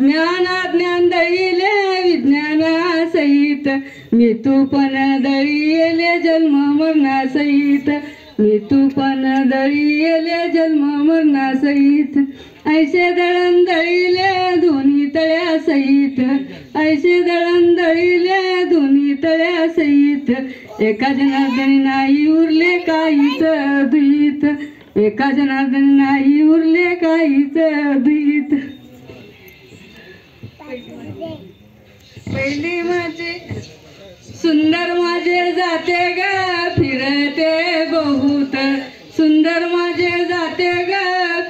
ज्ञानाज्ञान दळीले विज्ञानासहित मी तू पण दळीले जन्म मरणासहित मी तू पण दळीले जन्म मरणासहित ऐसे दळण दळीले दोन्ही तळ्यासहित ऐसे दळण दळीले दोन्ही तळ्यासहित एका जनार्दनी नाही उरले काहीच द्वित एका जनार्दनी नाही उरले काहीच द्वित पहिली माझे सुंदर माझे जाते ग फिरते बहुत सुंदर माझे जाते ग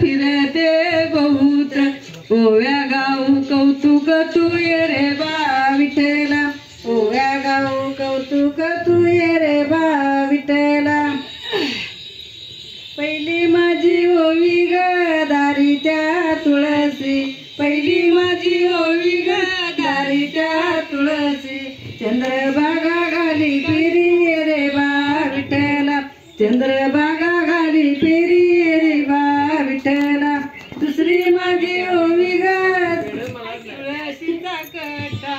फिरते बहुत ओव्या गाऊ कौतुक तू ये रे बा विठ्ठला ओव्या गाऊ कौतुक तू ये रे बा विठ्ठला पहिली माझी ओवी ग दारीच्या तुळशी पहिली माझी ओवी ग दारीच्या तुळशी चंद्रभागा घाली फिरी रे बा विठ्ठला चंद्रभागा घाली फिरी रे बा विठ्ठला दुसरी माझी ओवी ग तुळशीचा कटा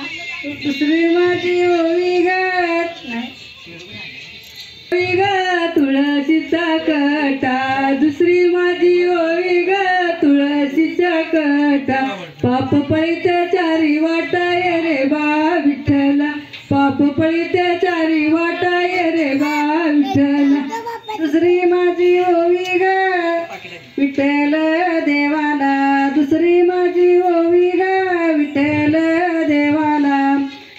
दुसरी माझी ओवी ग तुळशीचा कटा दुसरी माझी ओवी ग तुळशीचा कटा पाप पळीत चारी वाटाय रे बा विठ्ठला पाप पळीत चारी वाटाय रे बा विठ्ठला दुसरी माझी ओवी ग विठ्ठल देवाला दुसरी माझी ओवी ग विठ्ठल देवाला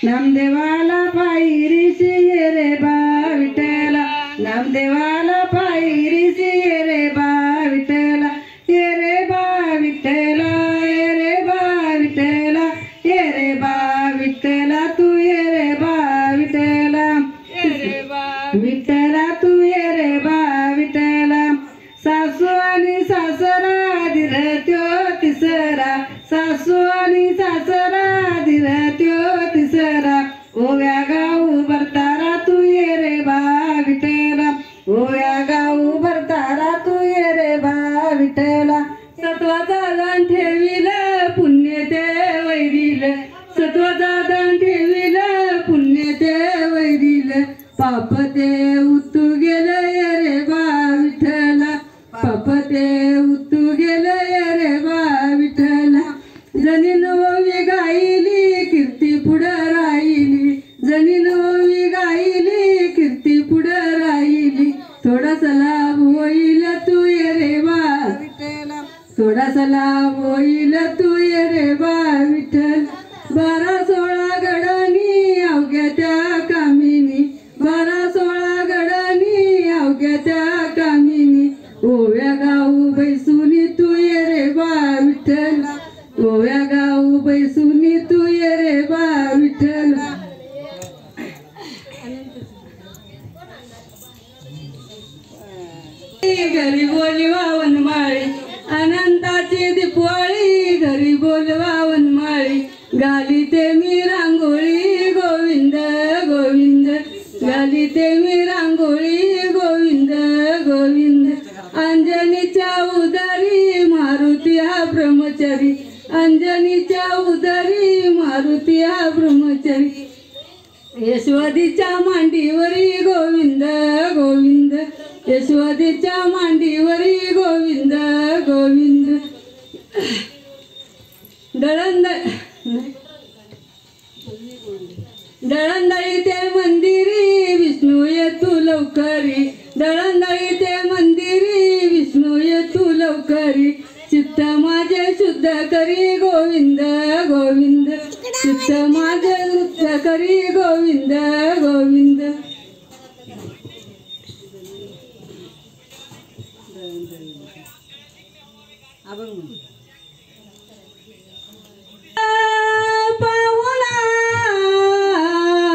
नामदेवाला पायरीशी ये रे बा विठ्ठला नामदेवाला पायरीशी ये रे बा विठ्ठला ये रे बा विठ्ठला ये रे बा विठ्ठला ये रे बा विठ्ठला तू ये रे बा विठ्ठला ये रे बा विठ्ठला तू ये रे बा विठ्ठला सासू आणि सासरा दिरत्यो तिसरा सासू आणि सासरा दिरत्यो तिसरा ओव्या गाऊ भरतारा तू ये रे बा विठ्ठला ओव्या गाऊ भरतारा तू ये रे बा विठ्ठला सत्वाचा दान ठेविल पुण्य ते वैरिल सत्वाचा दान ठेविल पुण्य ते वैरिल पाप ते उतू गेलं ये रे बा विठ्ठला पाप ते उतू गेलं ये रे बा विठ्ठला जनीन ओवी गायली कीर्ती पुढं राहिली जनीन ओवी गायली कीर्ती पुढं राहिली थोडासा लाभ होईल तू ये रे बा विठ्ठला थोडासा लाभ होईल तू ये रे बा विठ्ठल 12-16 गडानी अवघ्या त्या कामिनी 12-16 गडानी अवघ्या त्या कामिनी ओव्या गाऊ बैसुनी तू ये रे बा विठ्ठला ओव्या गाऊ बैसुनी तू ये रे बा विठ्ठला घरी बोलवा वनमाळी अनंताची दीपवाळी घरी बोलवा वनमाळी गाली ते मी रांगोळी गोविंद गोविंद गाली ते मी रांगोळी गोविंद गोविंद अंजनीच्या उदरी मारुती हा ब्रह्मचारी अंजनीच्या उदरी मारुती हा ब्रह्मचारी यशवदीच्या मांडीवरी गोविंद गोविंद यशवदीच्या मांडीवरी गोविंद गोविंद दळणदळी ते मंदिरी विष्णू ये तू लवकरी दळणदळी ते मंदिरी विष्णू ये तू लवकरी चित्त माझे शुद्ध करी गोविंद गोविंद चित्त माझे शुद्ध करी गोविंद गोविंद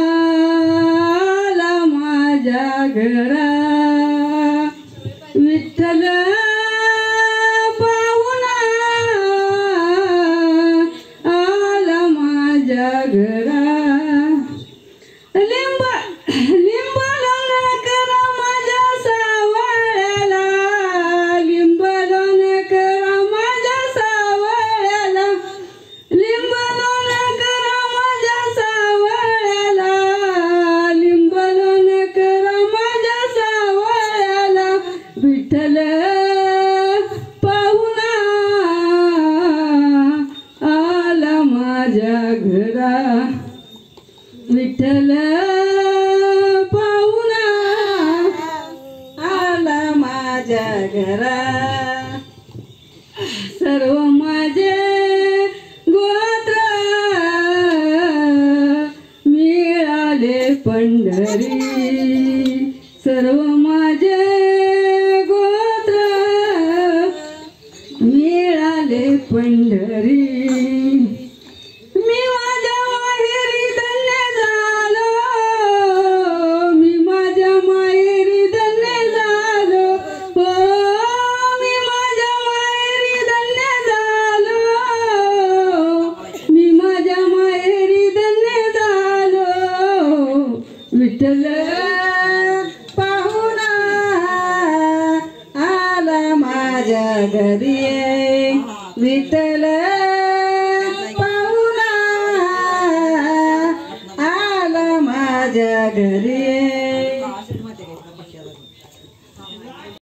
पाहुणाला माझ्या घरा विठ्ठल पाहुणा आला माझ्या घरा लिंब लिंब लोण करा माझ्या सावळ्याला लिंब लोण करा माझ्या विठ्ठल पाहुणा आला माझ्या घरा सर्व माझे गोत्र मिळाले पंढरी सर्व माझे गोत्र मिळाले पंढरी मी माझ्या माहेरी धन्य झालो मी माझ्या माहेरी धन्य झालो हो मी माझ्या माहेरी धन्य झालो मी माझ्या माहेरी धन्य झालो विठ्ठल पाहुणा आला माझ्या घरी विठ्ठल पाहुणा आला माझ्या घरी